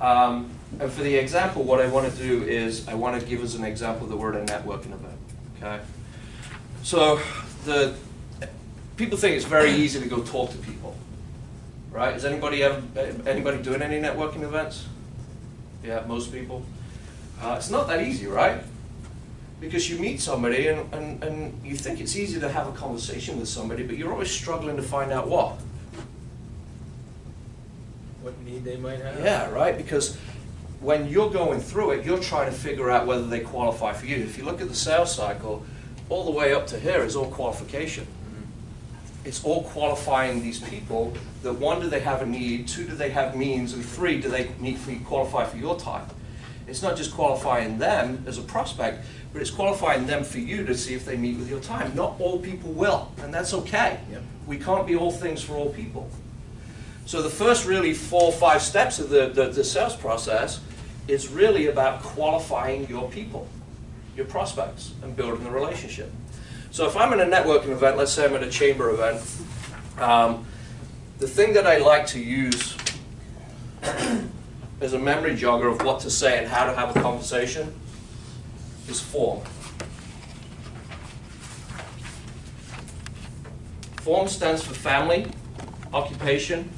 And for the example, what I want to do is I want to give us an example of the word a networking event. Okay. So people think it's very easy to go talk to people, right? Is anybody doing any networking events? Yeah, most people. It's not that easy, right? Because you meet somebody and you think it's easy to have a conversation with somebody, but you're always struggling to find out what need they might have. Yeah, right, because when you're going through it, you're trying to figure out whether they qualify for you. If you look at the sales cycle, all the way up to here is all qualification. It's all qualifying these people that, one, do they have a need, two, do they have means, and three, do they qualify for your time? It's not just qualifying them as a prospect, but it's qualifying them for you to see if they meet with your time. Not all people will, and that's okay. Yep. We can't be all things for all people. So the first really 4 or 5 steps of the sales process is really about qualifying your people, your prospects, and building the relationship. So if I'm in a networking event, let's say I'm at a chamber event, the thing that I like to use as a memory jogger of what to say and how to have a conversation is form. Form stands for family, occupation,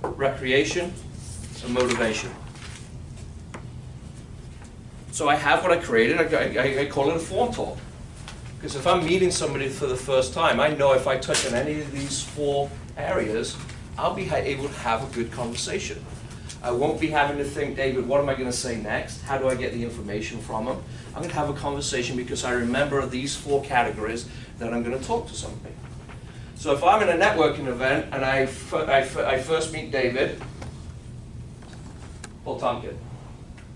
recreation, and motivation. So I have what I created, I call it a form talk. Because if I'm meeting somebody for the first time, I know if I touch on any of these 4 areas, I'll be able to have a good conversation. I won't be having to think, David, what am I going to say next? How do I get the information from them? I'm going to have a conversation because I remember these 4 categories that I'm going to talk to somebody. So if I'm in a networking event and I first meet David, Paul Tompkins.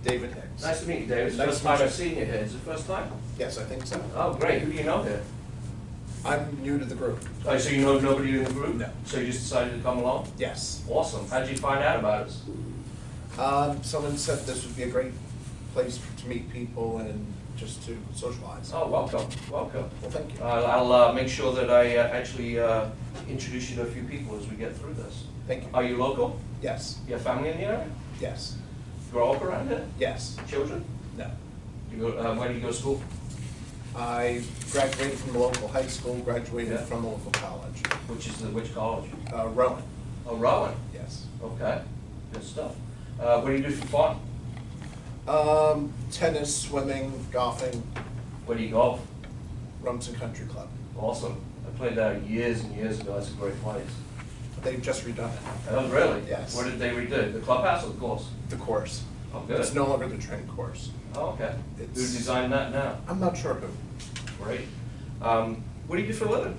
David Hicks. Nice to meet you, David. It's the first time I've seen you here. Is it the first time? Yes, I think so. Oh, great. Who do you know here? I'm new to the group. Oh, so you know nobody in the group? No. So you just decided to come along? Yes. Awesome. How did you find out about us? Someone said this would be a great place to meet people and just to socialize. Oh, welcome. Welcome. Well, thank you. I'll make sure that I actually introduce you to a few people as we get through this. Thank you. Are you local? Yes. You have family in the area? Yes. Grow up around here? Yes. Children? No. You go, where do you go to school? I graduated from the local high school, graduated Yeah. from the local college. Which college? Rowan. Oh, Rowan. Yes. Okay. Good stuff. What do you do for fun? Tennis, swimming, golfing, Where do you golf? Rumson Country Club. Awesome. I played there years and years ago. That's a great place. They've just redone it. Oh, really? Yes. What did they redo? The clubhouse or the course? The course. Oh, good. It's no longer the train course. Oh, okay. Who It's- designed that now? I'm not sure who. Great. What do you do for a living?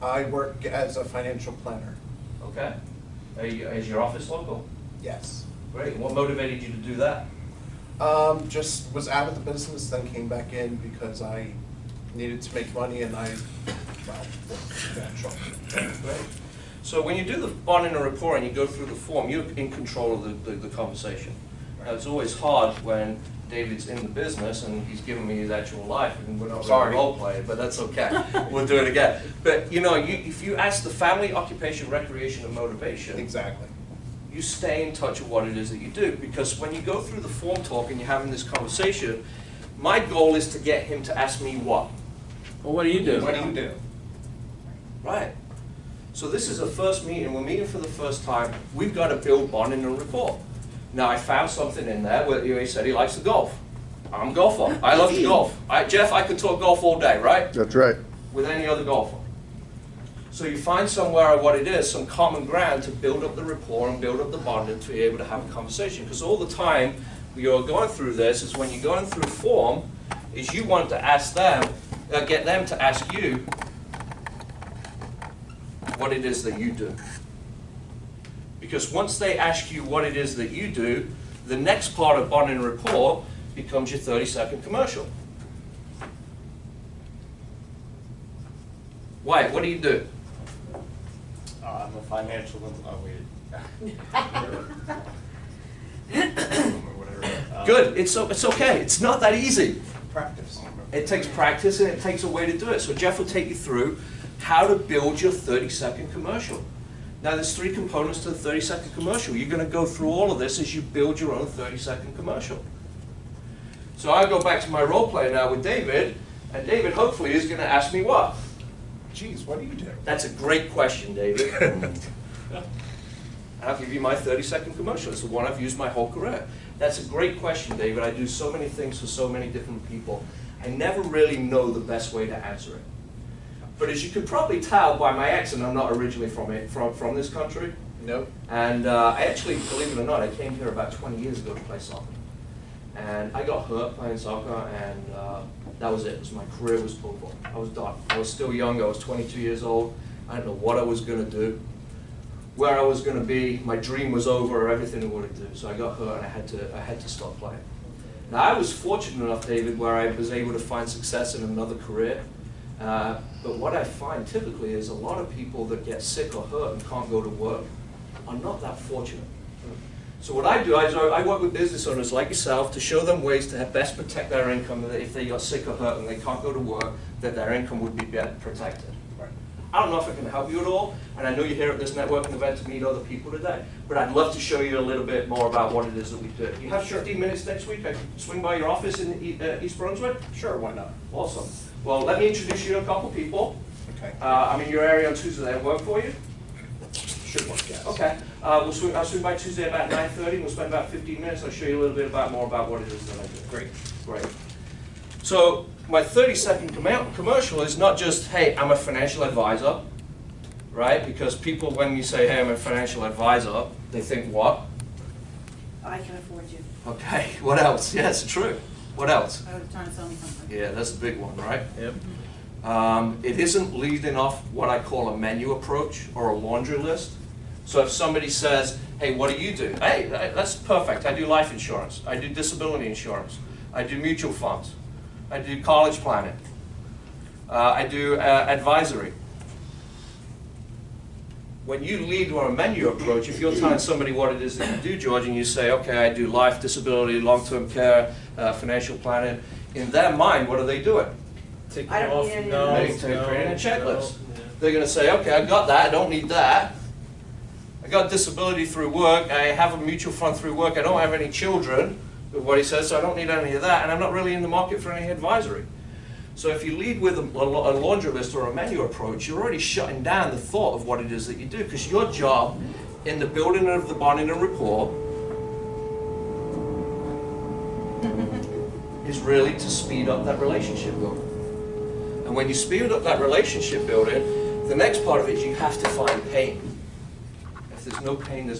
I work as a financial planner. Okay. Is your office local? Yes. Great. What motivated you to do that? Just was out of the business, then came back in because I needed to make money and worked financial. Great. So when you do the bonding and rapport and you go through the form, you're in control of the conversation. Now, it's always hard when David's in the business and he's giving me his actual life, and we're not really role playing, but that's okay. We'll do it again. But you know, if you ask the family, occupation, recreation, and motivation, Exactly. you stay in touch with what it is that you do. Because when you go through the form talk and you're having this conversation, my goal is to get him to ask me what? Well, what do you do? What do you do? Right. So this is a first meeting. We're meeting for the first time. We've got to build bonding and rapport. Now I found something in there where he said he likes to golf. I'm a golfer. I love to golf. Jeff, I could talk golf all day, right? That's right. With any other golfer. So you find somewhere what it is, some common ground to build up the rapport and build up the bonding to be able to have a conversation. Because all the time you're going through this is when you're going through form, is you want to ask them, get them to ask you what it is that you do. Because once they ask you what it is that you do, the next part of bonding and rapport becomes your 30-second commercial. Wyatt, what do you do? I'm a financial, wait. Good, it's okay, it's not that easy. Practice. It takes practice and it takes a way to do it. So Jeff will take you through how to build your 30-second commercial. Now, there's 3 components to the 30-second commercial. You're going to go through all of this as you build your own 30-second commercial. So I go back to my role play now with David, and David hopefully is going to ask me what? Geez, what do you do? That's a great question, David. I'll give you my 30-second commercial. It's the one I've used my whole career. That's a great question, David. I do so many things for so many different people. I never really know the best way to answer it. But as you could probably tell by my accent, I'm not originally from this country. Nope. And I actually, believe it or not, I came here about 20 years ago to play soccer. And I got hurt playing soccer, and that was it. My career was over. I was done. I was still young. I was 22 years old. I didn't know what I was going to do, where I was going to be. My dream was over, everything I wanted to do. So I got hurt, and I had to stop playing. Now, I was fortunate enough, David, where I was able to find success in another career. But what I find typically is a lot of people that get sick or hurt and can't go to work are not that fortunate. So what I do is I work with business owners like yourself to show them ways to best protect their income, that if they got sick or hurt and they can't go to work, that their income would be better protected. Right. I don't know if I can help you at all, and I know you're here at this networking event to meet other people today, but I'd love to show you a little bit more about what it is that we do. You have 15 minutes next week? I can swing by your office in East Brunswick? Sure, why not? Awesome. Well, let me introduce you to a couple people. Okay. I'm in your area on Tuesday. That work for you? Should work, yes. Okay. I'll swing by Tuesday about 9:30. We'll spend about 15 minutes. I'll show you a little bit more about what it is that I do. Great. Great. So my 30-second commercial is not just, hey, I'm a financial advisor, right? Because people, when you say, hey, I'm a financial advisor, they think what? I can afford you. Okay. What else? Yeah, it's true. What else? I was trying to sell me something. Yeah, that's a big one, right? Yep. It isn't leading off what I call a menu approach or a laundry list. So if somebody says, hey, what do you do? Hey, that's perfect. I do life insurance. I do disability insurance. I do mutual funds. I do college planning. I do advisory. When you lead on a menu approach, if you're telling somebody what it is that you do, George, and you say, okay, I do life, disability, long-term care, financial planning, in their mind, what are they doing? Take I don't off. need any of No, those. They're creating a checklist. no, yeah. They're going to say, okay, I got that, I don't need that. I got disability through work, I have a mutual fund through work, I don't have any children, with what he says, so I don't need any of that, and I'm not really in the market for any advisory. So if you lead with a laundry list or a menu approach, you're already shutting down the thought of what it is that you do, because your job in the building of the bonding and rapport is really to speed up that relationship building. And when you speed up that relationship building, the next part of it is you have to find pain. If there's no pain, there's